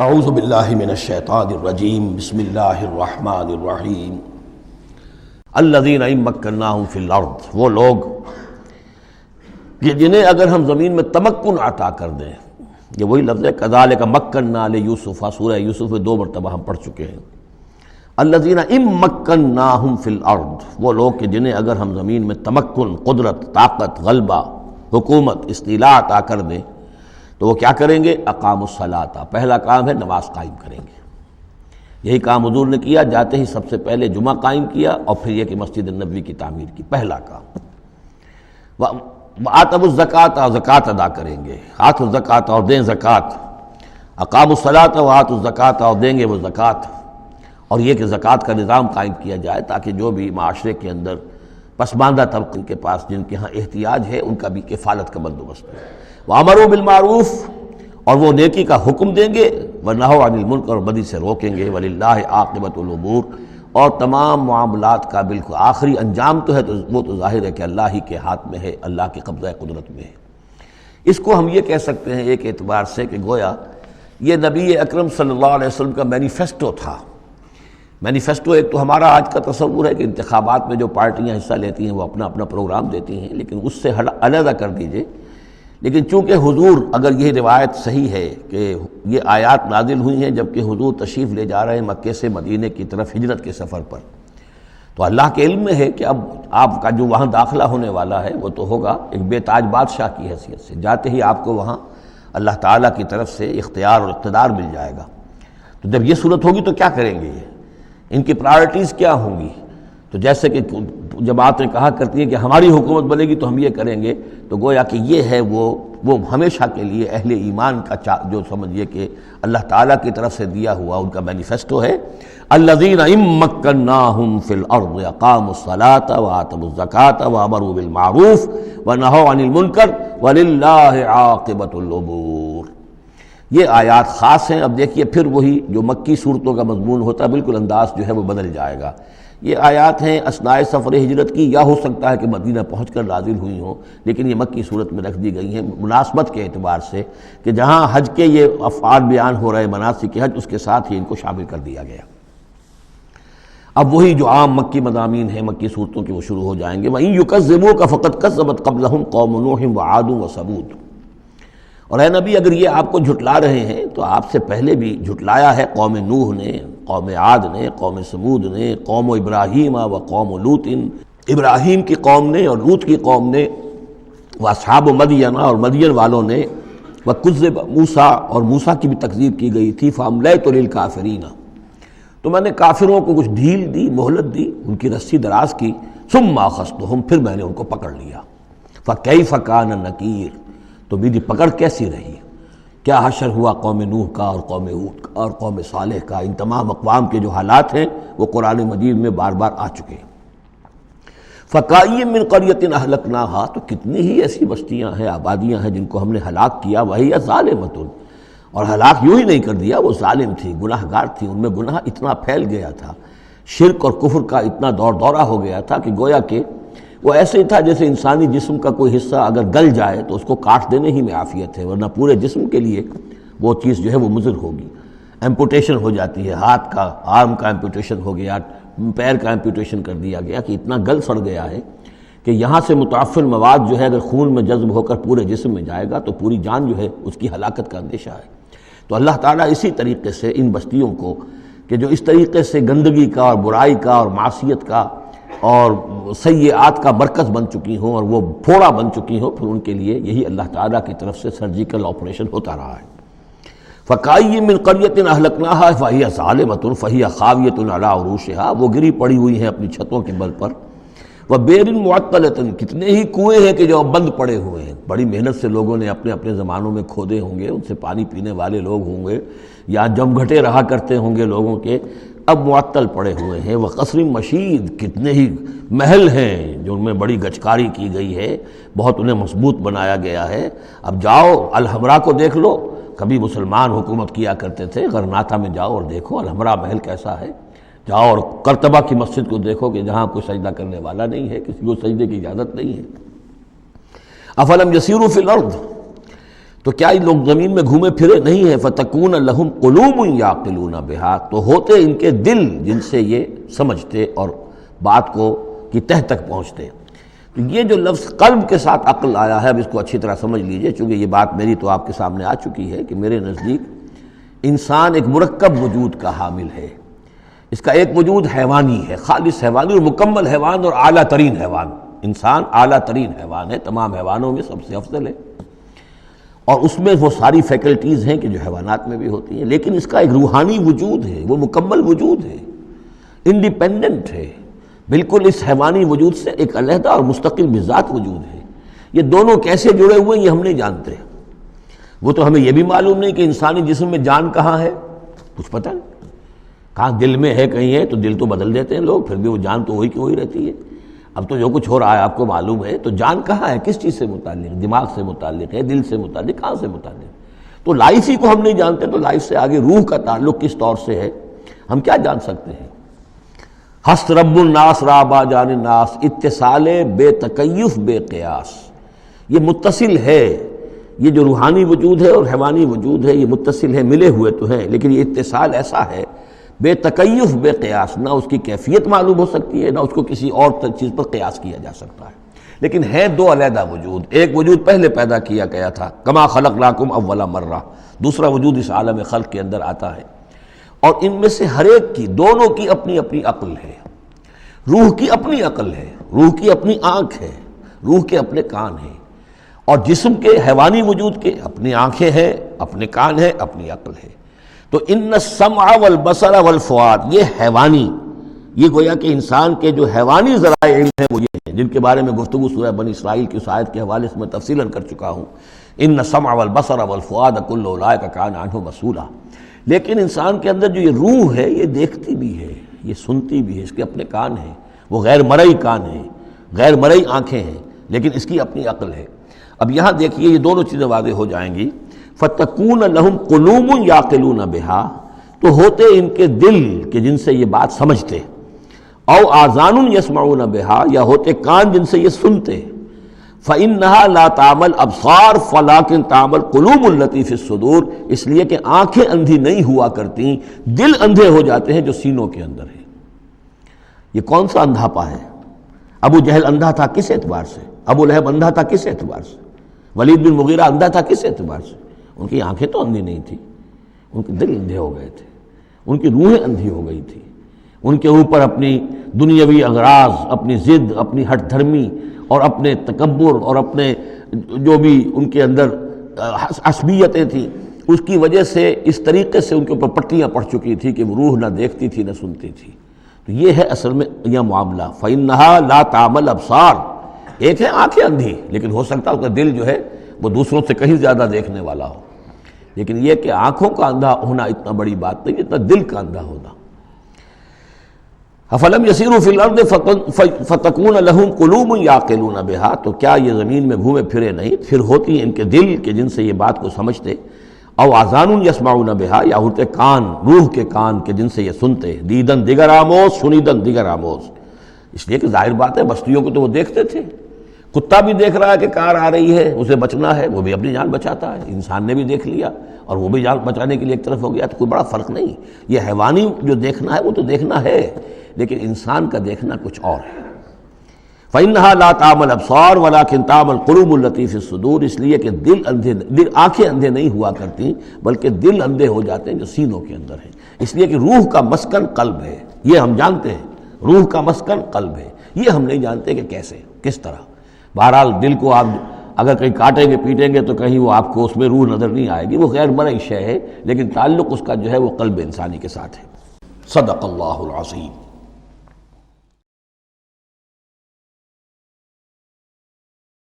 اعوذ باللہ من الشیطان الرجیم بسم اللہ الرحمن الرحیم الذین ان مکناہم فی الارض، وہ لوگ کہ جنہیں اگر ہم زمین میں تمکن عطا کر دیں، یہ وہی لفظ ہے کذالک مکننا لیوسف، سورہ یوسف میں 2 مرتبہ ہم پڑھ چکے ہیں۔ الذین ان مکناہم فی الارض، وہ لوگ کہ جنہیں اگر ہم زمین میں تمکن، قدرت، طاقت، غلبہ، حکومت، استیلاء عطا کر دیں تو وہ کیا کریں گے؟ اقاموا الصلاۃ، پہلا کام ہے نماز قائم کریں گے۔ یہی کام حضور نے کیا، جاتے ہی سب سے پہلے جمعہ قائم کیا اور پھر یہ کہ مسجد نبوی کی تعمیر کی، پہلا کام۔ وآتوا الزکوٰۃ، زکوٰۃ ادا کریں گے، آتوا الزکوٰۃ اور دیں زکوٰۃ، اقاموا الصلاۃ وآتوا الزکوٰۃ اور دیں گے وہ زکوٰۃ، اور یہ کہ زکوٰۃ کا نظام قائم کیا جائے تاکہ جو بھی معاشرے کے اندر پسماندہ طبقے کے پاس جن کے ہاں احتیاج ہے ان کا بھی کفالت کا بندوبست ہو۔ وَأَمَرُوا بِالْمَعْرُوفِ، اور وہ نیکی کا حکم دیں گے، وَنَهَوْا عَنِ الْمُنکَرِ، اور بدی سے روکیں گے، وَلِلَّهِ عَاقِبَةُ الْأُمُورِ، اور تمام معاملات کا بالکل آخری انجام تو ہے تو وہ تو ظاہر ہے کہ اللہ ہی کے ہاتھ میں ہے، اللہ کے قبضہ قدرت میں ہے۔ اس کو ہم یہ کہہ سکتے ہیں ایک اعتبار سے کہ گویا یہ نبی اکرم صلی اللہ علیہ وسلم کا مینیفیسٹو تھا۔ مینیفیسٹو ایک تو ہمارا آج کا تصور ہے کہ انتخابات میں جو پارٹیاں حصہ لیتی ہیں وہ اپنا اپنا پروگرام دیتی ہیں، لیکن اس سے علیحدہ کر دیجئے۔ لیکن چونکہ حضور، اگر یہ روایت صحیح ہے کہ یہ آیات نازل ہوئی ہیں جبکہ حضور تشریف لے جا رہے ہیں مکے سے مدینے کی طرف ہجرت کے سفر پر، تو اللہ کے علم میں ہے کہ اب آپ کا جو وہاں داخلہ ہونے والا ہے وہ تو ہوگا ایک بے تاج بادشاہ کی حیثیت سے، جاتے ہی آپ کو وہاں اللہ تعالیٰ کی طرف سے اختیار اور اقتدار مل جائے گا۔ تو جب یہ صورت ہوگی تو کیا کریں گے یہ؟ ان کی پرائرٹیز کیا ہوں گی؟ تو جیسے کہ جماعتیں کہا کرتی ہیں کہ ہماری حکومت بنے گی تو ہم یہ کریں گے، تو گویا کہ یہ ہے وہ ہمیشہ کے لیے اہل ایمان کا جو سمجھیے کہ اللہ تعالیٰ کی طرف سے دیا ہوا ان کا مینیفیسٹو ہے۔ الذین ان مکناہم فی الارض اقاموا الصلاۃ وآتوا الزکوٰۃ وامروا بالمعروف ونہوا عن المنکر وللہ عاقبۃ الامور۔ یہ آیات خاص ہیں۔ اب دیکھیے پھر وہی جو مکی صورتوں کا مضمون ہوتا ہے بالکل انداز جو ہے وہ بدل جائے گا۔ یہ آیات ہیں اثناء سفر ہجرت کی، یا ہو سکتا ہے کہ مدینہ پہنچ کر نازل ہوئی ہوں، لیکن یہ مکی صورت میں رکھ دی گئی ہیں مناسبت کے اعتبار سے کہ جہاں حج کے یہ افعال بیان ہو رہے مناسک حج، اس کے ساتھ ہی ان کو شامل کر دیا گیا۔ اب وہی جو عام مکی مضامین ہیں مکی صورتوں کے وہ شروع ہو جائیں گے۔ وَإِن يُكَذِّبُوكَ فَقَدْ كَذَّبَتْ قَبْلَهُمْ قَوْمُ نُوحٍ وَعَادٌ وَثَمُودُ۔ اور اے نبی اگر یہ آپ کو جھٹلا رہے ہیں تو آپ سے پہلے بھی جھٹلایا ہے قوم نوح نے، قوم عاد نے، قوم سمود نے، قوم ابراہیم و قوم لوط، ابراہیم کی قوم نے اور لوط کی قوم نے، واصحاب مدین اور مدین والوں نے، وکذب موسیٰ اور موسیٰ کی بھی تکذیب کی گئی تھی، فاملیت للکافرین، تو میں نے کافروں کو کچھ ڈھیل دی، مہلت دی، ان کی رسی دراز کی، ثم اخذتہم، پھر میں نے ان کو پکڑ لیا، فکیف کان نکیر، تو میری پکڑ کیسی رہی، کیا حشر ہوا قوم نوح کا اور قوم ہود کا اور قوم صالح کا۔ ان تمام اقوام کے جو حالات ہیں وہ قرآن مجید میں بار بار آ چکے ہیں۔ فَكَأَيٍّ مِّن قَرْيَةٍ أَهْلَكْنَاهَا، تو کتنی ہی ایسی بستیاں ہیں، آبادیاں ہیں جن کو ہم نے ہلاک کیا، وَهِيَ ظَالِمَةٌ، اور ہلاک یوں ہی نہیں کر دیا، وہ ظالم تھی، گناہ گار تھی، ان میں گناہ اتنا پھیل گیا تھا، شرک اور کفر کا اتنا دور دورہ ہو گیا تھا کہ گویا کہ وہ ایسے ہی تھا جیسے انسانی جسم کا کوئی حصہ اگر گل جائے تو اس کو کاٹ دینے ہی میں عافیت ہے، ورنہ پورے جسم کے لیے وہ چیز جو ہے وہ مضر ہوگی۔ ایمپوٹیشن ہو جاتی ہے، ہاتھ کا، آرم کا ایمپوٹیشن ہو گیا، پیر کا ایمپوٹیشن کر دیا گیا کہ اتنا گل سڑ گیا ہے کہ یہاں سے متعفن مواد جو ہے اگر خون میں جذب ہو کر پورے جسم میں جائے گا تو پوری جان جو ہے اس کی ہلاکت کا اندیشہ ہے۔ تو اللہ تعالیٰ اسی طریقے سے ان بستیوں کو کہ جو اس طریقے سے گندگی کا اور برائی کا اور معصیت کا اور سیئات کا مرکز بن چکی ہوں اور وہ پھوڑا بن چکی ہوں، پھر ان کے لیے یہی اللہ تعالیٰ کی طرف سے سرجیکل آپریشن ہوتا رہا ہے۔ فَكَأَيٍّ مِّن قَرْيَةٍ أَهْلَكْنَاهَا فَهِيَ ظَالِمَةٌ فَهِيَ خَاوِيَةٌ عَلَىٰ عُرُوشِهَا، وہ گری پڑی ہوئی ہیں اپنی چھتوں کے بل پر۔ وَبِئْرٍ مُعَطَّلَةٍ، کتنے ہی کنویں ہیں کہ جو بند پڑے ہوئے ہیں، بڑی محنت سے لوگوں نے اپنے اپنے زمانوں میں کھودے ہوں گے، ان سے پانی پینے والے لوگ ہوں گے یا جمگھٹے رہا کرتے ہوں گے لوگوں کے، اب معطل پڑے ہوئے ہیں۔ وقصر مشید، کتنے ہی محل ہیں جو ان میں بڑی گچکاری کی گئی ہے، بہت انہیں مضبوط بنایا گیا ہے۔ اب جاؤ الحمرا کو دیکھ لو، کبھی مسلمان حکومت کیا کرتے تھے، غرناطہ میں جاؤ اور دیکھو الحمرا محل کیسا ہے، جاؤ اور قرطبہ کی مسجد کو دیکھو کہ جہاں کوئی سجدہ کرنے والا نہیں ہے، کسی کو سجدے کی اجازت نہیں ہے۔ افلم یسیروا فی الارض، تو کیا یہ لوگ زمین میں گھومے پھرے نہیں ہیں؟ فَتَكُونَ لَهُمْ قُلُوبٌ يَعْقِلُونَ بِهَا، تو ہوتے ان کے دل جن سے یہ سمجھتے اور بات کو کی تہ تک پہنچتے۔ تو یہ جو لفظ قلب کے ساتھ عقل آیا ہے، اب اس کو اچھی طرح سمجھ لیجئے، چونکہ یہ بات میری تو آپ کے سامنے آ چکی ہے کہ میرے نزدیک انسان ایک مرکب وجود کا حامل ہے۔ اس کا ایک وجود حیوانی ہے، خالص حیوانی اور مکمل حیوان اور اعلیٰ ترین حیوان۔ انسان اعلیٰ ترین حیوان ہے، تمام حیوانوں میں سب سے افضل ہے، اور اس میں وہ ساری فیکلٹیز ہیں کہ جو حیوانات میں بھی ہوتی ہیں، لیکن اس کا ایک روحانی وجود ہے، وہ مکمل وجود ہے، انڈیپینڈنٹ ہے، بالکل اس حیوانی وجود سے ایک علیحدہ اور مستقل بذات وجود ہے۔ یہ دونوں کیسے جڑے ہوئے ہیں یہ ہم نہیں جانتے۔ وہ تو ہمیں یہ بھی معلوم نہیں کہ انسانی جسم میں جان کہاں ہے، کچھ پتہ نہیں، کہاں دل میں ہے کہیں ہے، تو دل تو بدل دیتے ہیں لوگ، پھر بھی وہ جان تو وہی کی وہی رہتی ہے۔ اب تو جو کچھ ہو رہا ہے آپ کو معلوم ہے، تو جان کہاں ہے، کس چیز سے متعلق، دماغ سے متعلق ہے، دل سے متعلق، کہاں سے متعلق؟ تو لائف ہی کو ہم نہیں جانتے، تو لائف سے آگے روح کا تعلق کس طور سے ہے ہم کیا جان سکتے ہیں؟ ہست رب الناس رابا جان الناس، اتصال بے تکیف بے قیاس، یہ متصل ہے، یہ جو روحانی وجود ہے اور حیوانی وجود ہے یہ متصل ہے، ملے ہوئے تو ہیں، لیکن یہ اتصال ایسا ہے بے تکیف بے قیاس، نہ اس کی کیفیت معلوم ہو سکتی ہے، نہ اس کو کسی اور چیز پر قیاس کیا جا سکتا ہے، لیکن ہے دو علیحدہ وجود۔ ایک وجود پہلے پیدا کیا گیا تھا، کما خلقناکم اول مرہ، دوسرا وجود اس عالم خلق کے اندر آتا ہے، اور ان میں سے ہر ایک کی، دونوں کی اپنی اپنی عقل ہے۔ روح کی اپنی عقل ہے، روح کی اپنی آنکھ ہے، روح کے اپنے کان ہیں، اور جسم کے حیوانی وجود کے اپنی آنکھیں ہیں، اپنے کان ہیں، اپنی عقل ہے۔ تو ان السمع والبصر والفؤاد، یہ حیوانی، یہ گویا کہ انسان کے جو حیوانی ذرائع علم ہیں وہ یہ ہیں، جن کے بارے میں گفتگو سورہ بنی اسرائیل کی اس آیت کے حوالے سے میں تفصیلاً کر چکا ہوں۔ ان السمع والبصر والفؤاد کل اولئک کان عنہ مسئولا۔ لیکن انسان کے اندر جو یہ روح ہے یہ دیکھتی بھی ہے، یہ سنتی بھی ہے، اس کے اپنے کان ہیں، وہ غیر مرئی کان ہیں، غیر مرئی آنکھیں ہیں، لیکن اس کی اپنی عقل ہے۔ اب یہاں دیکھیے یہ دونوں چیزیں واضح ہو جائیں گی۔ فَتَكُونَ لَهُمْ قُلُوبٌ يَعْقِلُونَ بِهَا، تو ہوتے ان کے دل کہ جن سے یہ بات سمجھتے، او آذان يسمعون بها، یا ہوتے کان جن سے یہ سنتے، فَإِنَّهَا لَا تَعْمَى الْأَبْصَارُ وَلَكِنْ تَعْمَى الْقُلُوبُ الَّتِي فِي الصُّدُورِ، اس لیے کہ آنکھیں اندھی نہیں ہوا کرتی، دل اندھے ہو جاتے ہیں جو سینوں کے اندر ہے۔ یہ کون سا اندھاپا ہے؟ ابو جہل اندھا تھا کس اعتبار سے؟ ابو لہب اندھا تھا کس اعتبار سے؟ ولید بن مغیرہ اندھا تھا کس اعتبار سے؟ ان کی آنکھیں تو اندھی نہیں تھی، ان کے دل اندھے ہو گئے تھے، ان کی روحیں اندھی ہو گئی تھی، ان کے اوپر اپنی دنیاوی اغراض، اپنی ضد، اپنی ہٹ دھرمی اور اپنے تکبر اور اپنے جو بھی ان کے اندر عصبیتیں تھیں، اس کی وجہ سے اس طریقے سے ان کے اوپر پٹیاں پڑ چکی تھی کہ وہ روح نہ دیکھتی تھی نہ سنتی تھی۔ تو یہ ہے اصل میں یہ معاملہ۔ فَإِنَّهَا لَا تَعْمَى الْأَبْصَارُ، ایک ہے آنکھیں اندھی، لیکن ہو سکتا ہے اس کا دل جو ہے وہ دوسروں سے کہیں زیادہ دیکھنے والا ہو، لیکن یہ کہ آنکھوں کا اندھا ہونا اتنا بڑی بات نہیں، اتنا دل کا اندھا ہونا۔ أَفَلَمْ يَسِيرُوا فِي الْأَرْضِ فَتَكُونَ لَهُمْ قُلُوبٌ يَعْقِلُونَ بِهَا، تو کیا یہ زمین میں گھومے پھرے نہیں، پھر ہوتی ہیں ان کے دل کہ جن سے یہ بات کو سمجھتے، او آذان يسمعون بها، یا ہوتے کان، روح کے کان کہ جن سے یہ سنتے، دیدن دیگر آموز سنیدن دیگر آموز، اس لیے کہ ظاہر بات ہے بستیوں کو تو وہ دیکھتے تھے، کتا بھی دیکھ رہا ہے کہ کار آ رہی ہے، اسے بچنا ہے، وہ بھی اپنی جان بچاتا ہے، انسان نے بھی دیکھ لیا اور وہ بھی جان بچانے کے لیے ایک طرف ہو گیا، تو کوئی بڑا فرق نہیں۔ یہ حیوانی جو دیکھنا ہے وہ تو دیکھنا ہے، لیکن انسان کا دیکھنا کچھ اور ہے۔ فَإِنَّهَا لَا تَعْمَى الْأَبْصَارُ وَلَكِنْ تَعْمَى الْقُلُوبُ الَّتِي فِي الصُّدُورِ، اس لیے کہ آنکھیں اندھے نہیں ہوا کرتی بلکہ دل اندھے ہو جاتے ہیں جو سینوں کے اندر ہیں، اس لیے کہ روح کا مسکن قلب ہے، یہ ہم جانتے ہیں، روح کا مسکن قلب ہے، یہ ہم نہیں جانتے کہ کیسے، کس طرح۔ بہرحال دل کو آپ اگر کہیں کاٹیں گے پیٹیں گے تو کہیں وہ آپ کو اس میں روح نظر نہیں آئے گی، وہ غیر مرئی شے ہے، لیکن تعلق اس کا جو ہے وہ قلب انسانی کے ساتھ ہے۔ صدق اللہ العظیم۔